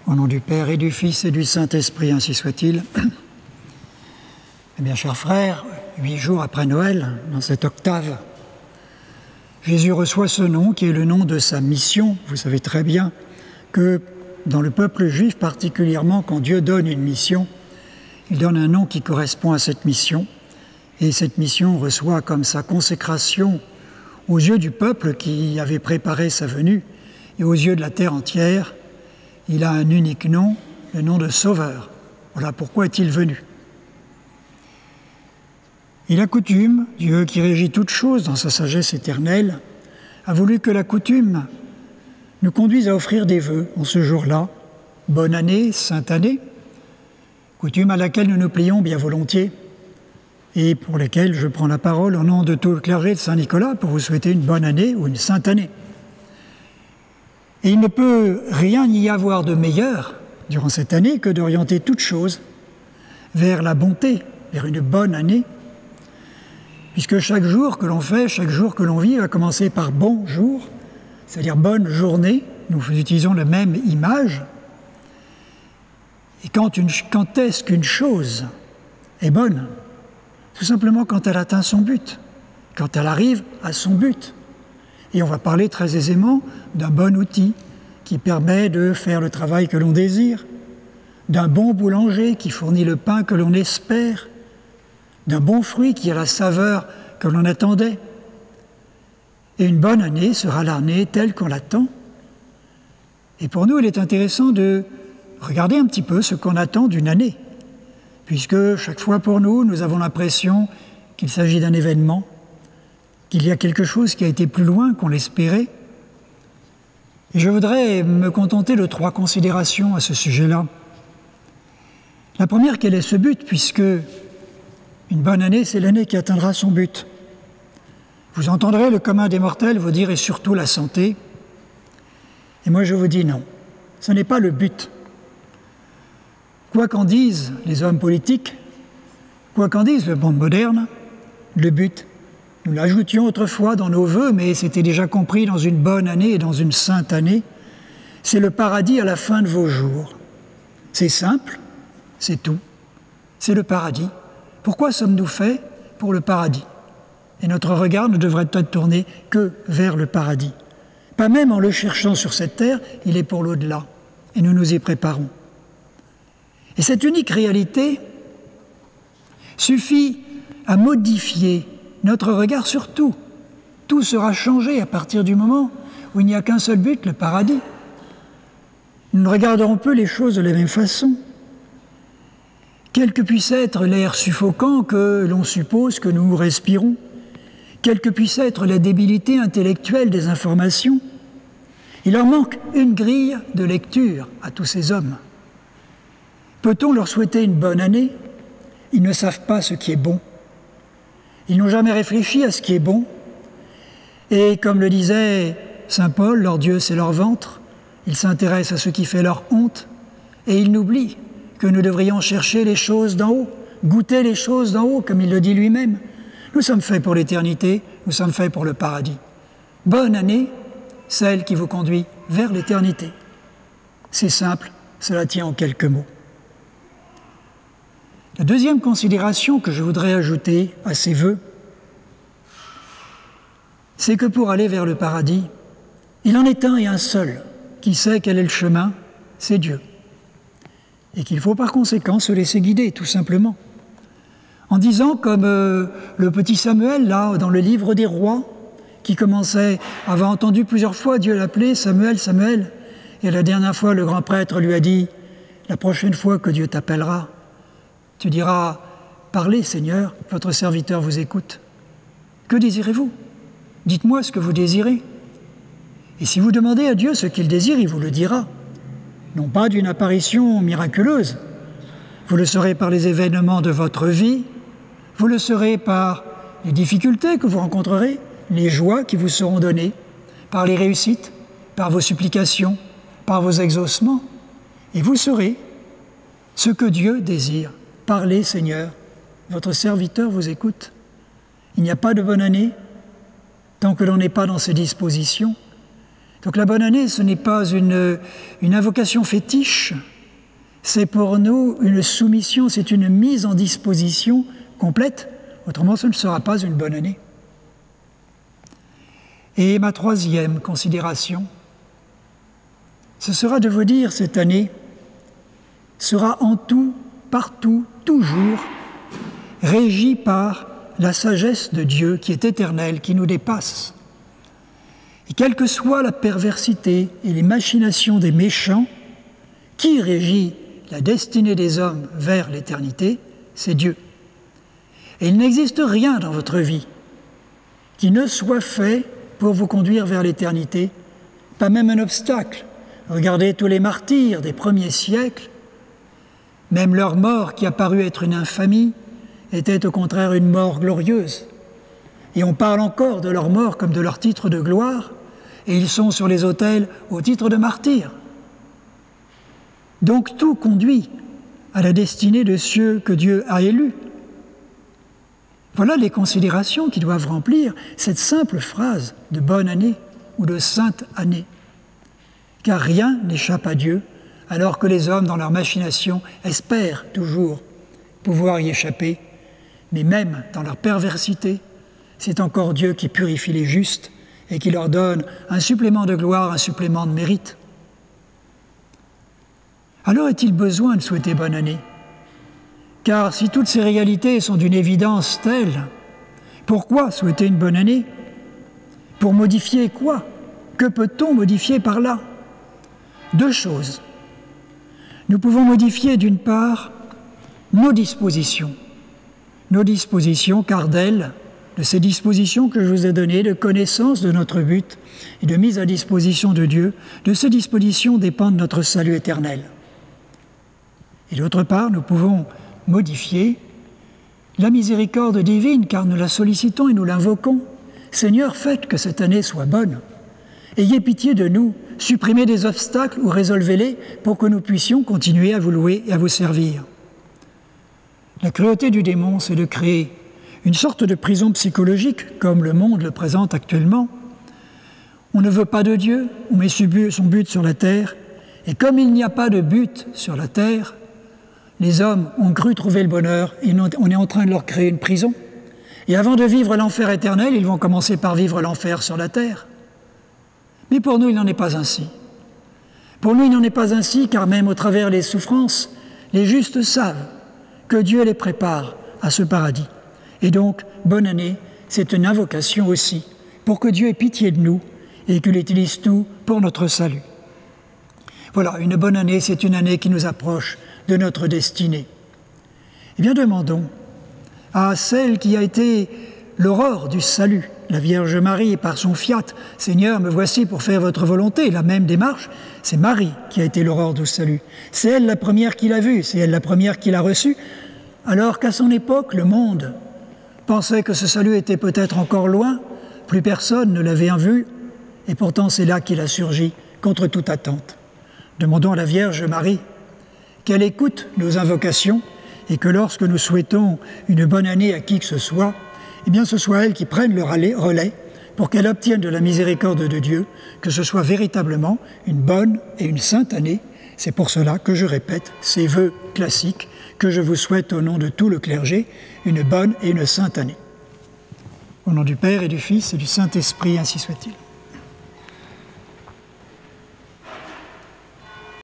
Au nom du Père et du Fils et du Saint-Esprit, ainsi soit-il. Eh bien, chers frères, 8 jours après Noël, dans cette octave, Jésus reçoit ce nom qui est le nom de sa mission. Vous savez très bien que dans le peuple juif, particulièrement quand Dieu donne une mission, il donne un nom qui correspond à cette mission. Et cette mission reçoit comme sa consécration aux yeux du peuple qui avait préparé sa venue et aux yeux de la terre entière. Il a un unique nom, le nom de Sauveur. Voilà pourquoi est-il venu. Il a coutume, Dieu qui régit toutes choses dans sa sagesse éternelle, a voulu que la coutume nous conduise à offrir des vœux en ce jour-là, bonne année, sainte année, coutume à laquelle nous nous plions bien volontiers et pour laquelle je prends la parole au nom de tout le clergé de Saint-Nicolas pour vous souhaiter une bonne année ou une sainte année. Et il ne peut rien y avoir de meilleur durant cette année que d'orienter toute chose vers la bonté, vers une bonne année, puisque chaque jour que l'on fait, chaque jour que l'on vit va commencer par bon jour, c'est-à-dire bonne journée. Nous utilisons la même image. Et quand est-ce qu'une chose est bonne? Tout simplement quand elle atteint son but, quand elle arrive à son but. Et on va parler très aisément d'un bon outil qui permet de faire le travail que l'on désire, d'un bon boulanger qui fournit le pain que l'on espère, d'un bon fruit qui a la saveur que l'on attendait. Et une bonne année sera l'année telle qu'on l'attend. Et pour nous, il est intéressant de regarder un petit peu ce qu'on attend d'une année, puisque chaque fois pour nous, nous avons l'impression qu'il s'agit d'un événement, qu'il y a quelque chose qui a été plus loin qu'on l'espérait. Et je voudrais me contenter de 3 considérations à ce sujet-là. La première, quel est ce but, puisque une bonne année, c'est l'année qui atteindra son but. Vous entendrez le commun des mortels vous dire, et surtout la santé. Et moi je vous dis non, ce n'est pas le but. Quoi qu'en disent les hommes politiques, quoi qu'en dise le monde moderne, le but, nous l'ajoutions autrefois dans nos vœux, mais c'était déjà compris dans une bonne année et dans une sainte année, c'est le paradis à la fin de vos jours. C'est simple, c'est tout, c'est le paradis. Pourquoi sommes-nous faits pour le paradis? Et notre regard ne devrait être tourné que vers le paradis. Pas même en le cherchant sur cette terre, il est pour l'au-delà, et nous nous y préparons. Et cette unique réalité suffit à modifier notre regard sur tout. Tout sera changé à partir du moment où il n'y a qu'un seul but, le paradis. Nous ne regarderons plus les choses de la même façon. Quel que puisse être l'air suffocant que l'on suppose que nous respirons, quelle que puisse être la débilité intellectuelle des informations, il leur manque une grille de lecture à tous ces hommes. Peut-on leur souhaiter une bonne année? Ils ne savent pas ce qui est bon. Ils n'ont jamais réfléchi à ce qui est bon. Et comme le disait saint Paul, leur Dieu c'est leur ventre, ils s'intéressent à ce qui fait leur honte, et ils n'oublient que nous devrions chercher les choses d'en haut, goûter les choses d'en haut, comme il le dit lui-même. Nous sommes faits pour l'éternité, nous sommes faits pour le paradis. Bonne année, celle qui vous conduit vers l'éternité. C'est simple, cela tient en quelques mots. La deuxième considération que je voudrais ajouter à ces vœux, c'est que pour aller vers le paradis, il en est un et un seul qui sait quel est le chemin, c'est Dieu. Et qu'il faut par conséquent se laisser guider, tout simplement. En disant comme le petit Samuel, là, dans le livre des rois, qui commençait, avait entendu plusieurs fois Dieu l'appeler, Samuel, Samuel, et la dernière fois, le grand prêtre lui a dit, la prochaine fois que Dieu t'appellera, tu diras, parlez Seigneur, votre serviteur vous écoute. Que désirez-vous? Dites-moi ce que vous désirez. Et si vous demandez à Dieu ce qu'il désire, il vous le dira. Non pas d'une apparition miraculeuse. Vous le saurez par les événements de votre vie, vous le saurez par les difficultés que vous rencontrerez, les joies qui vous seront données, par les réussites, par vos supplications, par vos exaucements. Et vous saurez ce que Dieu désire. Parlez Seigneur, votre serviteur vous écoute. Il n'y a pas de bonne année tant que l'on n'est pas dans ses dispositions. Donc la bonne année, ce n'est pas une invocation fétiche, c'est pour nous une soumission, c'est une mise en disposition complète, autrement ce ne sera pas une bonne année. Et ma troisième considération, ce sera de vous dire cette année sera en tout, partout, toujours régie par la sagesse de Dieu qui est éternelle, qui nous dépasse. Et quelle que soit la perversité et les machinations des méchants, qui régit la destinée des hommes vers l'éternité, c'est Dieu. Et il n'existe rien dans votre vie qui ne soit fait pour vous conduire vers l'éternité, pas même un obstacle. Regardez tous les martyrs des premiers siècles, même leur mort qui a paru être une infamie, était au contraire une mort glorieuse. Et on parle encore de leur mort comme de leur titre de gloire, et ils sont sur les autels au titre de martyrs. Donc tout conduit à la destinée de ceux que Dieu a élus. Voilà les considérations qui doivent remplir cette simple phrase de bonne année ou de sainte année. Car rien n'échappe à Dieu, alors que les hommes, dans leur machination, espèrent toujours pouvoir y échapper. Mais même dans leur perversité, c'est encore Dieu qui purifie les justes et qui leur donne un supplément de gloire, un supplément de mérite. Alors est-il besoin de souhaiter bonne année? Car si toutes ces réalités sont d'une évidence telle, pourquoi souhaiter une bonne année? Pour modifier quoi? Que peut-on modifier par là? Deux choses. Nous pouvons modifier d'une part nos dispositions, car d'elles, de ces dispositions que je vous ai données, de connaissance de notre but et de mise à disposition de Dieu, de ces dispositions dépend notre salut éternel. Et d'autre part, nous pouvons modifier la miséricorde divine, car nous la sollicitons et nous l'invoquons. Seigneur, faites que cette année soit bonne. Ayez pitié de nous, supprimez des obstacles ou résolvez-les pour que nous puissions continuer à vous louer et à vous servir. La cruauté du démon, c'est de créer une sorte de prison psychologique, comme le monde le présente actuellement. On ne veut pas de Dieu, on met son but sur la terre, et comme il n'y a pas de but sur la terre, les hommes ont cru trouver le bonheur, et on est en train de leur créer une prison. Et avant de vivre l'enfer éternel, ils vont commencer par vivre l'enfer sur la terre. Mais pour nous, il n'en est pas ainsi. Pour nous, il n'en est pas ainsi, car même au travers des souffrances, les justes savent que Dieu les prépare à ce paradis. Et donc, bonne année, c'est une invocation aussi, pour que Dieu ait pitié de nous et qu'il utilise tout pour notre salut. Voilà, une bonne année, c'est une année qui nous approche de notre destinée. Eh bien, demandons à celle qui a été l'aurore du salut, la Vierge Marie, par son fiat, « Seigneur, me voici pour faire votre volonté », la même démarche, c'est Marie qui a été l'aurore du salut. C'est elle la première qui l'a vu, c'est elle la première qui l'a reçu, alors qu'à son époque, le monde pensait que ce salut était peut-être encore loin, plus personne ne l'avait vu, et pourtant c'est là qu'il a surgi, contre toute attente. Demandons à la Vierge Marie qu'elle écoute nos invocations et que lorsque nous souhaitons une bonne année à qui que ce soit, eh bien ce soit elle qui prenne le relais pour qu'elle obtienne de la miséricorde de Dieu, que ce soit véritablement une bonne et une sainte année. C'est pour cela que je répète ces vœux classiques que je vous souhaite au nom de tout le clergé, une bonne et une sainte année. Au nom du Père et du Fils et du Saint-Esprit, ainsi soit-il.